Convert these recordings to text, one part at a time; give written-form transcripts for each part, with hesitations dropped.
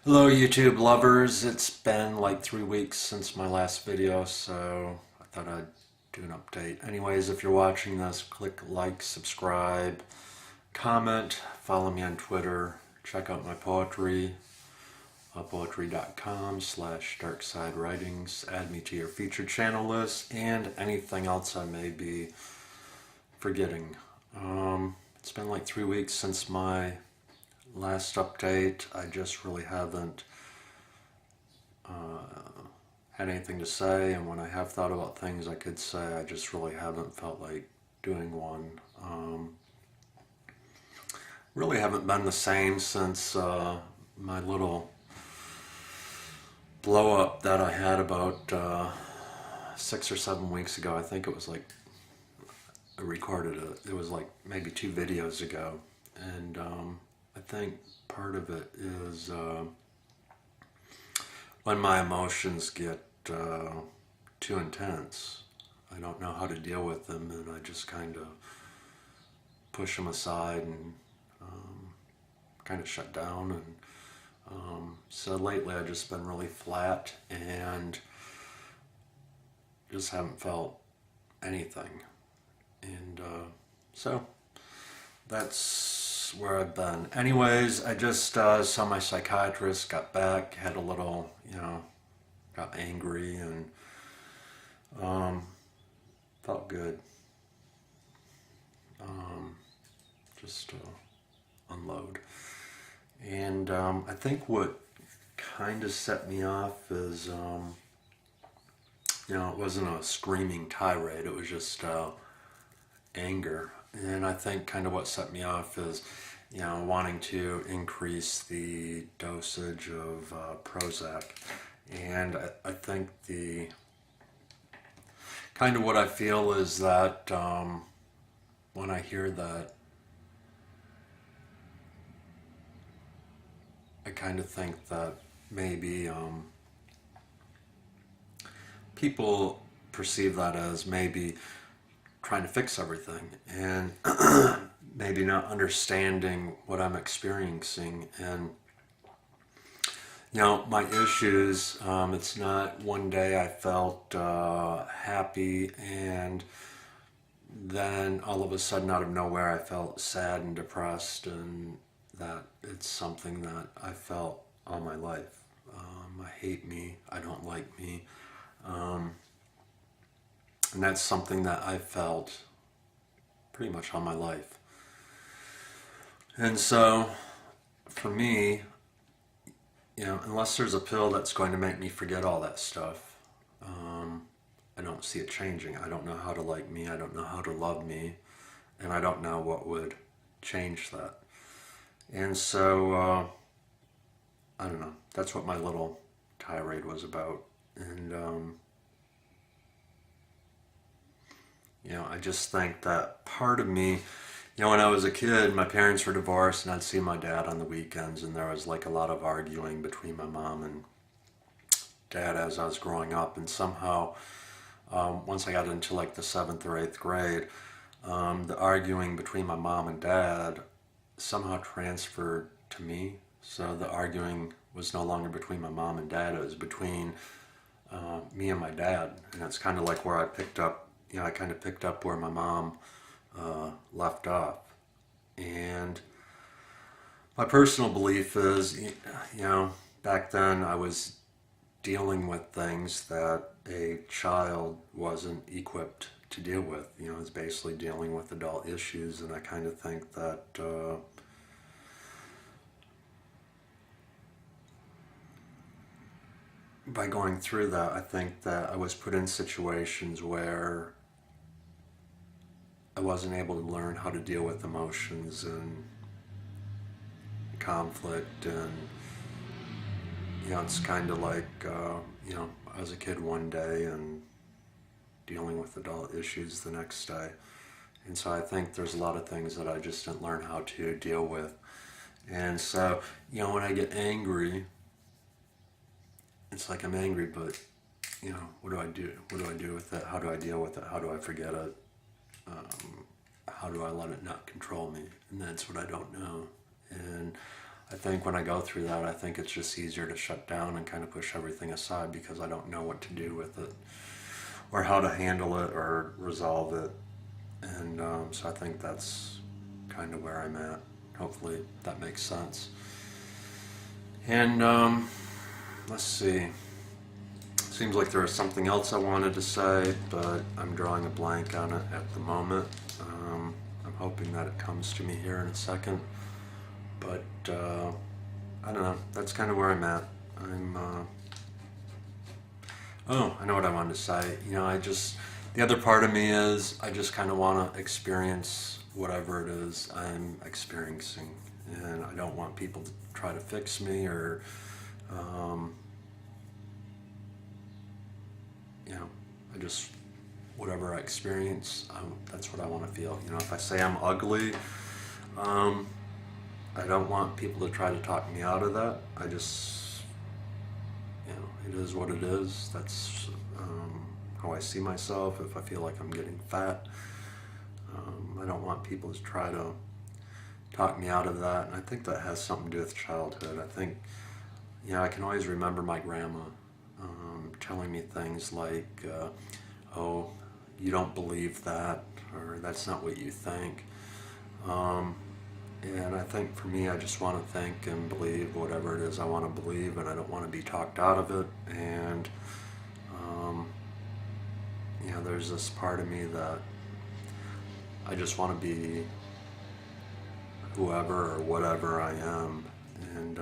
Hello YouTube lovers, it's been like 3 weeks since my last video, so I thought I'd do an update. Anyways, if you're watching this, click like, subscribe, comment, follow me on Twitter, check out my poetry, poetry.com/darksidewritings, add me to your featured channel list, and anything else I may be forgetting. It's been like 3 weeks since my last update. I just really haven't had anything to say, and when I have thought about things I could say, I just really haven't felt like doing one. Really haven't been the same since my little blow up that I had about 6 or 7 weeks ago. I think it was like I recorded it. It was like maybe 2 videos ago, and I think part of it is when my emotions get too intense, I don't know how to deal with them, and I just kind of push them aside and kind of shut down. And so lately I've just been really flat and just haven't felt anything. And so that's where I've been. Anyways, I just saw my psychiatrist, got back, had a little, got angry, and felt good. Just unload. And I think what kind of set me off is, it wasn't a screaming tirade, it was just anger. And I think kind of what set me off is, wanting to increase the dosage of Prozac. And I think the kind of what I feel is that when I hear that, I kind of think that maybe people perceive that as maybe trying to fix everything, and maybe not understanding what I'm experiencing. And my issues, it's not one day I felt happy and then all of a sudden out of nowhere I felt sad and depressed, and that it's something that I felt all my life. I hate me, I don't like me, and that's something that I felt pretty much all my life. And so for me, unless there's a pill that's going to make me forget all that stuff, I don't see it changing. I don't know how to like me, I don't know how to love me, and I don't know what would change that. And so, I don't know, that's what my little tirade was about. And, I just think that part of me, when I was a kid, my parents were divorced, and I'd see my dad on the weekends, and there was like a lot of arguing between my mom and dad as I was growing up. And somehow, once I got into like the 7th or 8th grade, the arguing between my mom and dad somehow transferred to me. So the arguing was no longer between my mom and dad, it was between me and my dad. And it's kind of like where I picked up, I kind of picked up where my mom left off. And my personal belief is, back then I was dealing with things that a child wasn't equipped to deal with. I was basically dealing with adult issues, and I kind of think that by going through that, I think that I was put in situations where I wasn't able to learn how to deal with emotions and conflict. And it's kind of like I was a kid one day and dealing with adult issues the next day. And so I think there's a lot of things that I just didn't learn how to deal with. And so when I get angry, it's like I'm angry, but what do I do? What do I do with it? How do I deal with it? How do I forget it? How do I let it not control me? And that's what I don't know. And I think when I go through that, I think it's just easier to shut down and kind of push everything aside because I don't know what to do with it or how to handle it or resolve it. And so I think that's kind of where I'm at. Hopefully that makes sense. And let's see. Seems like there was something else I wanted to say, but I'm drawing a blank on it at the moment. I'm hoping that it comes to me here in a second. But I don't know. That's kind of where I'm at. Oh, I know what I wanted to say. The other part of me is I just kind of want to experience whatever it is I'm experiencing. And I don't want people to try to fix me or, whatever I experience, that's what I want to feel. If I say I'm ugly, I don't want people to try to talk me out of that. I just, it is what it is. That's how I see myself. If I feel like I'm getting fat, I don't want people to try to talk me out of that. And I think that has something to do with childhood. I think, I can always remember my grandma telling me things like, oh, you don't believe that, or that's not what you think. And I think for me, I just want to think and believe whatever it is I want to believe, and I don't want to be talked out of it. And, there's this part of me that I just want to be whoever or whatever I am. And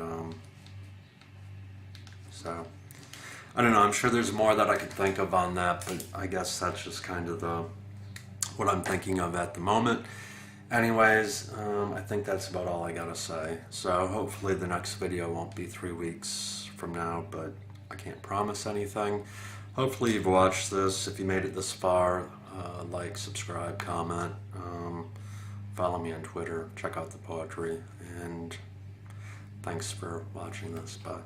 so, I don't know, I'm sure there's more that I could think of on that, but I guess that's just kind of what I'm thinking of at the moment. Anyways, I think that's about all I gotta say. So hopefully the next video won't be 3 weeks from now, but I can't promise anything. Hopefully you've watched this. If you made it this far, like, subscribe, comment, follow me on Twitter, check out the poetry, and thanks for watching this. Bye.